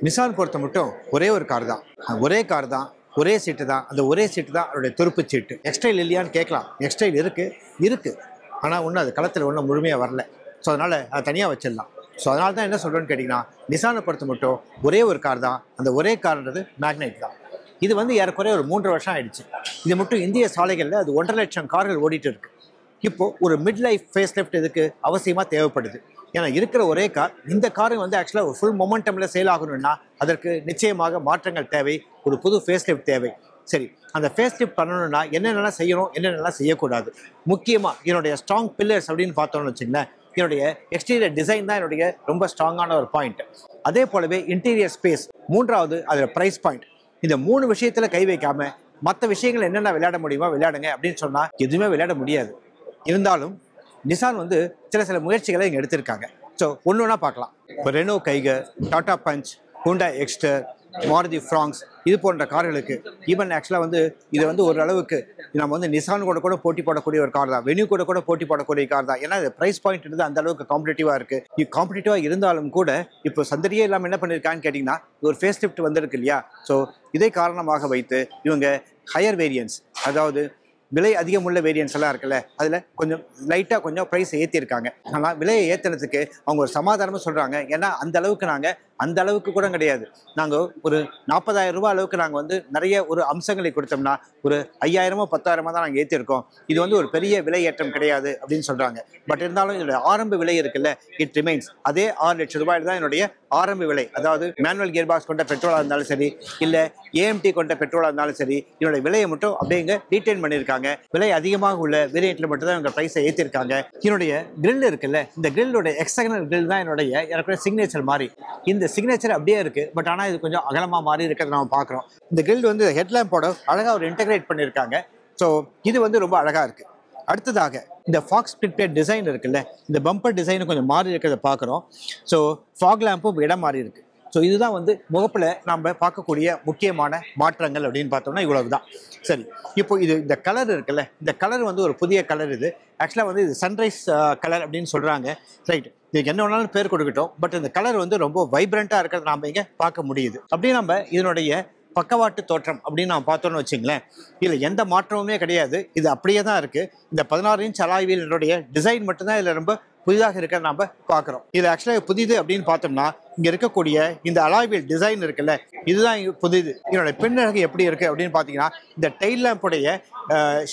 Nissan பொறுத்த மட்டும் ஒரே ஒரு கார் தான், ஒரே கார் தான், ஒரே சீட்டு தான். அந்த ஒரே சீட்டு தான் அவருடைய துருப்பு சீட்டு. எக்ஸ்டைல் இல்லையான்னு கேட்கலாம். எக்ஸ்டைல் இருக்குது. ஆனால் ஒன்றும் அது களத்தில் ஒன்றும் முழுமையாக வரல. ஸோ அதனால் அதை தனியாக வச்சிடலாம். ஸோ அதனால தான் என்ன சொல்கிறேன்னு கேட்டிங்கன்னா, நிசானை பொறுத்த மட்டும் ஒரே ஒரு கார் தான். அந்த ஒரே கார்ன்றது மேக்னைட் தான். இது வந்து ஏறக்குறைய ஒரு 3 வருஷம் ஆயிடுச்சு. இது மட்டும் இந்திய சாலைகளில் அது 1.5 லட்சம் கார்கள் ஓடிட்டு இருக்கு. இப்போது ஒரு மிட் லைஃப் ஃபேஸ் லிஃப்ட் இதுக்கு அவசியமாக தேவைப்படுது. ஏன்னா இருக்கிற ஒரே கார், இந்த காரு வந்து ஆக்சுவலாக ஒரு ஃபுல் மொமெண்டமில் சேல் ஆகணும்னா அதற்கு நிச்சயமாக மாற்றங்கள் தேவை, ஒரு புது ஃபேஸ் லிஃப்ட் தேவை. சரி, அந்த ஃபேஸ் லிஃப்ட் பண்ணணும்னா என்னென்னலாம் செய்யணும், என்னென்னலாம் செய்யக்கூடாது, முக்கியமாக என்னுடைய ஸ்ட்ராங் பில்லர்ஸ் அப்படின்னு பார்த்தோம்னு வச்சுங்களேன், என்னுடைய எக்ஸ்டீரியர் டிசைன் தான் என்னுடைய ரொம்ப ஸ்ட்ராங்கான ஒரு பாயிண்ட். அதே போலவே இன்டீரியர் ஸ்பேஸ், மூன்றாவது அதில் ப்ரைஸ் பாயிண்ட். இந்த 3 விஷயத்தில் கை வைக்காம மற்ற விஷயங்கள் என்னென்ன விளையாட முடியுமோ விளையாடுங்க அப்படின்னு சொன்னால் எதுவுமே விளையாட முடியாது. இருந்தாலும் நிசான் வந்து சில முயற்சிகளை இங்கே எடுத்திருக்காங்க. ஸோ ஒன்று ஒன்றா பார்க்கலாம். இப்போ Renault Kiger, Tata Punch, Hyundai Exter, Maruti Fronx, இது போன்ற கார்களுக்கு ஈவன் ஆக்சுவலாக வந்து இதை வந்து ஓரளவுக்கு நம்ம வந்து நிசான் கூட போட்டி போடக்கூடிய ஒரு கார் தான், வென்யூ கூட போட்டி போடக்கூடிய கார் தான். ஏன்னா இது ப்ரைஸ் பாயிண்ட் இருந்து அந்த அளவுக்கு காம்படிட்டிவாக இருக்குது. இது காம்படிட்டிவாக இருந்தாலும் கூட இப்போ சந்தடியே இல்லாமல் என்ன பண்ணியிருக்கான்னு கேட்டிங்கன்னா, ஒரு ஃபேஸ் லிஃப்ட் வந்திருக்கு இல்லையா. ஸோ இதை காரணமாக வைத்து இவங்க ஹையர் வேரியன்ஸ், அதாவது விலை அதிகமுள்ள வேரியன்ஸ் எல்லாம் இருக்குல்ல, அதில் கொஞ்சம் லைட்டாக கொஞ்சம் ப்ரைஸை ஏற்றிருக்காங்க. ஆனால் விலையை ஏற்றினதுக்கு அவங்க ஒரு சமாதானமும் சொல்கிறாங்க. ஏன்னா அந்த அளவுக்கு கூட கிடையாது, நாங்கள் ஒரு 40,000 ரூபா அளவுக்கு நாங்கள் வந்து நிறைய ஒரு அம்சங்களை கொடுத்தோம்னா ஒரு 5,000 10,000 தான் நாங்கள் ஏற்றிருக்கோம். இது வந்து ஒரு பெரிய விலை ஏற்றம் கிடையாது அப்படின்னு சொல்கிறாங்க. பட் இருந்தாலும் என்னுடைய ஆரம்ப விலை இருக்குல்ல, இட் ரிமைன்ஸ் அதே 6 லட்சம் ரூபாயில் தான் என்னுடைய ஆரம்ப விலை. அதாவது மேனுவல் கியர் பாக்ஸ் கொண்ட பெட்ரோலாக இருந்தாலும் சரி, இல்லை ஏஎம்டி கொண்ட பெட்ரோலாக இருந்தாலும் சரி, என்னுடைய விலையை மட்டும் அப்படியே இங்கே ரீட்டைன் பண்ணியிருக்காங்க. விலை அதிகமாக உள்ள வேரியண்ட்டில் மட்டும் தான் இவங்க ப்ரைஸை ஏற்றிருக்காங்க. என்னுடைய கிரில் இருக்குல்ல, இந்த கிரில்லோட எக்ஸகனல் கிரில் தான் என்னுடைய சிக்னேச்சர் மாதிரி. இந்த சிக்னேச்சர் அப்படியே இருக்குது, பட் ஆனால் இது கொஞ்சம் அகலமாக மாறி இருக்கிறத நம்ம பார்க்குறோம். இந்த கிரில் வந்து ஹெட்லாம்போட அழகாக ஒரு இன்டெகிரேட் பண்ணியிருக்காங்க. ஸோ இது வந்து ரொம்ப அழகாக இருக்குது. அடுத்ததாக இந்த ஃபாக்ஸ் பிளேட் டிசைன் இருக்குல்ல, இந்த பம்பர் டிசைனு கொஞ்சம் மாறி இருக்கிறத பார்க்குறோம். ஸோ ஃபாக் லேம்பும் இடம் மாறி இருக்குது. ஸோ இதுதான் வந்து முகப்பில் நம்ம பார்க்கக்கூடிய முக்கியமான மாற்றங்கள் அப்படின்னு பார்த்தோம்னா இவ்வளவு தான். சரி, இப்போ இந்த கலர் இருக்குல்ல, இந்த கலர் வந்து ஒரு புதிய கலர். இது ஆக்சுவலாக வந்து இது சன்ரைஸ் கலர் அப்படின்னு சொல்கிறாங்க. ரைட், இதுக்கு என்ன வேணாலும் பேர் கொடுக்கட்டும், பட் இந்த கலர் வந்து ரொம்ப வைப்ரண்ட்டாக இருக்கிறத நாம் இங்கே பார்க்க முடியுது. அப்படியே நம்ம இதனுடைய பக்கவாட்டு தோற்றம் அப்படின்னு நம்ம பார்த்தோன்னு வச்சுங்களேன், இதில் எந்த மாற்றமுமே கிடையாது. இது அப்படியே தான் இருக்குது. இந்த 16 இன்ச் அலாய் வீலினுடைய டிசைன் மட்டும்தான் இதில் ரொம்ப புதிதாக இருக்கிறத நம்ம பார்க்குறோம். இது ஆக்சுவலாக புதிது அப்படின்னு பார்த்தோம்னா இங்கே இருக்கக்கூடிய இந்த அலாய் வீல் டிசைன் இருக்குல்ல, இதுதான் புதிது. இதனுடைய பின்னழகு எப்படி இருக்குது அப்படின்னு பார்த்தீங்கன்னா, இந்த டெயில் லேம்புடைய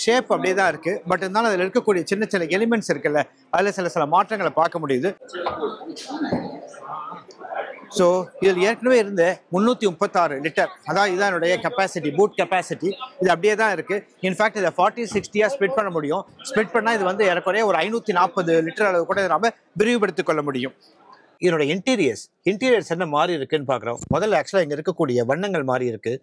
ஷேப் அப்படியே தான் இருக்குது. பட் இருந்தாலும் அதில் இருக்கக்கூடிய சின்ன எலிமெண்ட்ஸ் இருக்குல்ல, அதில் சில மாற்றங்களை பார்க்க முடியுது. ஸோ இதில் ஏற்கனவே இருந்த 336 லிட்டர், அதாவது இதுதான் என்னுடைய கெப்பாசிட்டி, பூட் கெப்பாசிட்டி, இது அப்படியே தான் இருக்குது. இன்ஃபேக்ட் இதை 40-60 ஸ்ப்ளிட் பண்ண முடியும். ஸ்ப்ளிட் பண்ணால் இது வந்து ஏறக்குறைய ஒரு 540 லிட்டர் அளவு கூட நம்ம விரிவுபடுத்திக் கொள்ள முடியும். இதனோட இன்டீரியர்ஸ் என்ன மாறி இருக்குன்னு பார்க்குறோம். முதல்ல ஆக்சுவலாக இங்கே இருக்கக்கூடிய வண்ணங்கள் மாறி இருக்குது.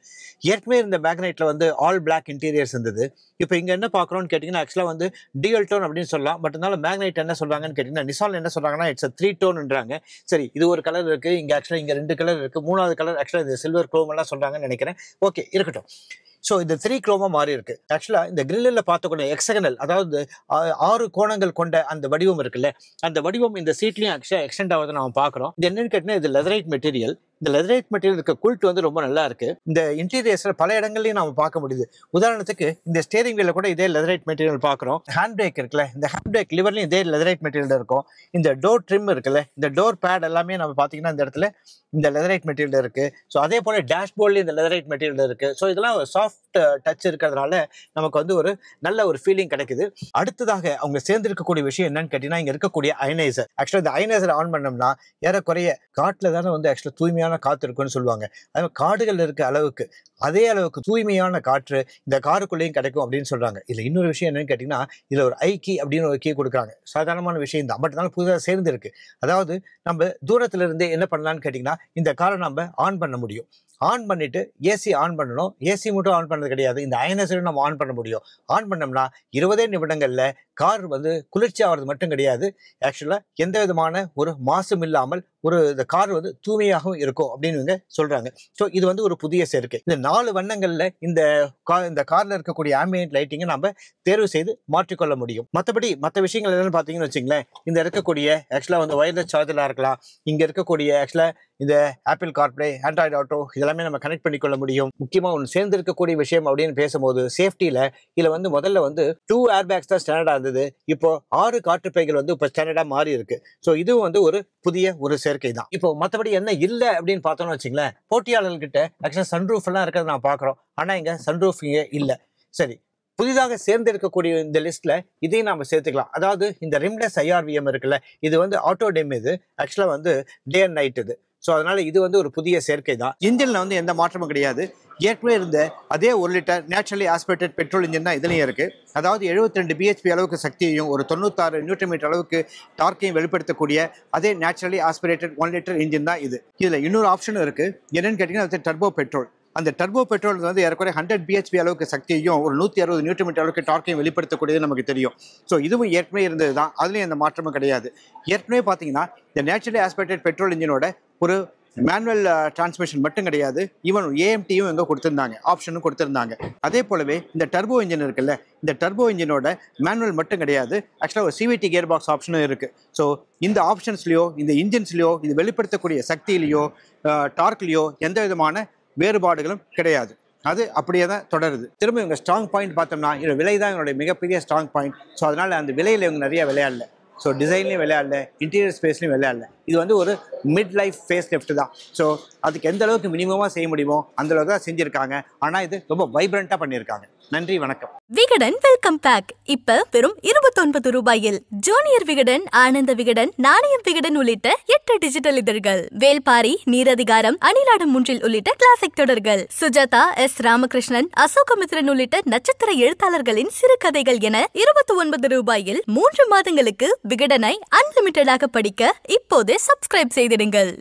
ஏற்கனவே இருந்த மேக்னைட்டில் வந்து ஆல் பிளாக் இன்டீரியர்ஸ் இருந்தது. இப்போ இங்கே என்ன பார்க்குறோன்னு கேட்டிங்கன்னா, ஆக்சுவலாக வந்து டியூல் டோன் அப்படின்னு சொல்லலாம். பட் இருந்தாலும் மேக்னைட் என்ன சொல்கிறாங்கன்னு கேட்டிங்கன்னா, நிசான் என்ன சொல்கிறாங்கன்னா, இட்ஸ் 3 டோன்ன்றாங்க. சரி, இது ஒரு கலர் இருக்குது, இங்கே ஆக்சுவலாக இங்கே 2 கலர் இருக்குது, 3வது கலர் ஆக்சுவலாக இது சில்வர் குரோம் எல்லாம் சொல்கிறாங்கன்னு நினைக்கிறேன். ஓகே, இருக்கட்டும். ஸோ இந்த 3 குரோமா மாறி இருக்கு. ஆக்சுவலாக இந்த கிரில்லில் பார்த்தக்கூடிய எக்ஸகனல், அதாவது 6 கோணங்கள் கொண்ட அந்த வடிவம் இருக்குல்ல, அந்த வடிவம் இந்த சீட்லையும் ஆக்சுவலாக எக்ஸ்டெண்ட் ஆகுது நம்ம பார்க்குறோம். இது என்னன்னு கேட்டிங்கன்னா, இது லெதரைட் மெட்டீரியல். இந்த லெதரைட் மெட்டீரியல் இருக்க குல்ட் வந்து ரொம்ப நல்லா இருக்கு. இந்த இன்டீரியர்ஸ்ல பல இடங்கள்லையும் நம்ம பார்க்க முடியுது. உதாரணத்துக்கு இந்த ஸ்டேரிங் வீல கூட இதே லெதரைட் மெட்டீரியல் பார்க்குறோம். ஹேண்ட் பிரேக் இருக்குல்ல, இந்த ஹேண்ட் பிரேக் லிவர்லையும் இதே லெதரைட் மெட்டீரியல் இருக்கும். இந்த டோர் ட்ரிம் இருக்குல்ல, இந்த டோர் பேட் எல்லாமே நம்ம பார்த்தீங்கன்னா இந்த இடத்துல இந்த லெதரைட் மெட்டீரியல் இருக்கு. ஸோ அதே போல டேஷ்போர்ட்லேயும் இந்த லெதரைட் மெட்டீரியல் இருக்கு. ஸோ இதெல்லாம் சாஃப்ட் டச் இருக்கிறதுனால நமக்கு வந்து ஒரு நல்ல ஒரு ஃபீலிங் கிடைக்குது. அடுத்ததாக அவங்க சேர்ந்திருக்கக்கூடிய விஷயம் என்னன்னு கேட்டீங்கன்னா, இங்க இருக்கக்கூடிய அயனைசர். ஆக்சுவலாக இந்த அயனைசர் ஆன் பண்ணோம்னா ஏறக்குறைய காட்டில் தானே வந்து ஆக்சுவலாக தூய்மையான காற்று இருக்குன்னு சொல்லுவாங்க. அது காடுகள் இருக்க அளவுக்கு அதே அளவுக்கு தூய்மையான காற்று இந்த காருக்குள்ளேயும் கிடைக்கும் அப்படின்னு சொல்றாங்க. இதுல இன்னொரு விஷயம் என்னன்னு கேட்டீங்கன்னா, இதுல ஒரு ஐ கீ அப்படின்னு ஒரு கீ கொடுக்குறாங்க. சாதாரணமான விஷயம் தான், பட் இருந்தாலும் புதுசாக சேர்ந்து இருக்கு. அதாவது நம்ம தூரத்துல இருந்தே என்ன பண்ணலாம்னு கேட்டீங்கன்னா, இந்த காரை நம்ம ஆன் பண்ண முடியும். ஆன் பண்ணிட்டு ஏசி ஆன் பண்ணணும். ஏசி மட்டும் ஆன் பண்ணது கிடையாது, இந்த அயனைசரும் நம்ம ஆன் பண்ண முடியும். ஆன் பண்ணோம்னா 20 நிமிடங்கள்ல கார் வந்து குளிர்ச்சி ஆகிறது மட்டும் கிடையாது, ஆக்சுவலா எந்த விதமான ஒரு மாசும் இல்லாமல் இந்த கார் வந்து தூய்மையாகவும் இருக்கும் அப்படின்னு இவங்க சொல்றாங்க. ஸோ இது வந்து ஒரு புதிய சேர்க்கை. இந்த 4 வண்ணங்கள்ல இந்த கார்ல இருக்கக்கூடிய ஆம்பியன்ட் லைட்டிங்கை நம்ம தேர்வு செய்து மாற்றிக்கொள்ள முடியும். மற்றபடி மற்ற விஷயங்கள் என்னன்னு பார்த்தீங்கன்னு வச்சுங்களேன், இந்த இருக்கக்கூடிய ஆக்சுவலா வந்து வயர்லெஸ் சார்ஜராக இருக்கலாம், இங்க இருக்கக்கூடிய ஆக்சுவலா இந்த ஆப்பிள் கார்ப்ளே, ஆண்ட்ராய்டு ஆட்டோ இதெல்லாமே நம்ம கனெக்ட் பண்ணிக்கொள்ள முடியும். முக்கியமாக ஒன்று சேர்ந்திருக்கக்கூடிய விஷயம் அப்படின்னு பேசும்போது சேஃப்டியில் இதில் முதல்ல 2 ஏர்பேக்ஸ் தான் ஸ்டாண்டர்டாக இருந்தது. இப்போ 6 காற்றுப்பைகள் இப்போ ஸ்டாண்டர்டாக மாறி இருக்கு. ஸோ இதுவும் ஒரு புதிய சேர்க்கை தான். இப்போ மற்றபடி என்ன இல்லை அப்படின்னு பார்த்தோம்னு வச்சுங்களேன், போட்டியாளர்கிட்ட ஆக்சுவலாக சன்ரூஃப் எல்லாம் இருக்கிறத நான் பார்க்குறோம். ஆனால் இங்கே சன்ரூஃப் இங்கே இல்லை. சரி, புதிதாக சேர்ந்திருக்கக்கூடிய இந்த லிஸ்ட்ல இதையும் நாம சேர்த்துக்கலாம். அதாவது இந்த ரிம்லெஸ் IRVM இருக்குல்ல, இது ஆட்டோ டிம், இது ஆக்சுவலா டே அண்ட் நைட் இது. ஸோ அதனால இது ஒரு புதிய சேர்க்கை தான். இன்ஜின்ல எந்த மாற்றமும் கிடையாது. ஏற்கனவே இருந்த அதே 1 litre naturally aspirated petrol engine தான் இதுலையும் இருக்கு. அதாவது 72 BHP அளவுக்கு சக்தியையும் 96 நியூட்டன் அளவுக்கு டார்க்கையும் வெளிப்படுத்தக்கூடிய அதே நேச்சுரலி ஆஸ்பிரேட்டட் 1 லிட்டர் இன்ஜின் தான் இது. இதுல இன்னொரு ஆப்ஷனும் இருக்கு. என்னன்னு கேட்டீங்கன்னா டர்போ பெட்ரோல். அந்த டர்போ பெட்ரோல் ஏறக்குறைய 100 BHP அளவுக்கு சக்தியையும் 160 நியூட்டன் அளவுக்கு டார்க்கையும் வெளிப்படுத்தக்கூடியது நமக்கு தெரியும். ஸோ இதுவும் ஏற்கனவே இருந்தது தான். அதுலேயும் எந்த மாற்றமும் கிடையாது. ஏற்கனவே பார்த்தீங்கன்னா இந்த நேச்சுரலி ஆஸ்பிரேட்டட் பெட்ரோல் இன்ஜினோட ஒரு மேனுவல் டிரான்ஸ்மிஷன் மட்டும் கிடையாது, ஈவன் AMTயும் எங்கே கொடுத்துருந்தாங்க, ஆப்ஷனும் கொடுத்துருந்தாங்க. அதே போலவே இந்த டர்போ இன்ஜின் இருக்குல்ல, இந்த டர்போ இன்ஜினோட மேனுவல் மட்டும் கிடையாது, ஆக்சுவலாக ஒரு CVT கியர் பாக்ஸ் ஆப்ஷனும் இருக்குது. ஸோ இந்த ஆப்ஷன்ஸ்லையோ இந்த இன்ஜின்ஸ்லையோ இது வெளிப்படுத்தக்கூடிய சக்தியிலையோ டார்க்லையோ எந்த விதமான வேறுபாடுகளும் கிடையாது. அது அப்படியே தான் தொடருது. திரும்ப இவங்க ஸ்ட்ராங் பாயிண்ட் பார்த்தோம்னா இதோட விலை தான் இவங்களுடைய மிகப்பெரிய ஸ்ட்ராங் பாயிண்ட். ஸோ அதனால் அந்த விலையில் இவங்க நிறைய விளையாடல. ஸோ டிசைன்லையும் விளையாடல, இன்டீரியர் ஸ்பேஸ்லையும் விளையாடல. இது ஒரு மிட் லைஃப் ஃபேஸ் லிஃப்ட் தான். ஸோ அதுக்கு எந்த அளவுக்கு மினிமமாக செய்ய முடியுமோ அந்த அளவுக்கு தான் செஞ்சுருக்காங்க. ஆனால் இது ரொம்ப வைப்ரண்ட்டாக பண்ணியிருக்காங்க. நன்றி, வணக்கம். விகடன் வெல்கம் பேக் இப்ப வெறும் 29 ரூபாயில் ஜூனியர் விகடன், ஆனந்த விகடன், நாணயம் விகடன் உள்ளிட்ட 8 டிஜிட்டல் இதழ்கள், வேல்பாரி, நீரதிகாரம், அணிலாடும் முன்றில் உள்ளிட்ட கிளாசிக் தொடர்கள், சுஜாதா, S. ராமகிருஷ்ணன், அசோகமித்ரன் உள்ளிட்ட நட்சத்திர எழுத்தாளர்களின் சிறுகதைகள் என 29 ரூபாயில் 3 மாதங்களுக்கு விகடனை அன்லிமிட்டடாக படிக்க இப்போதே சப்ஸ்கிரைப் செய்திடுங்கள்.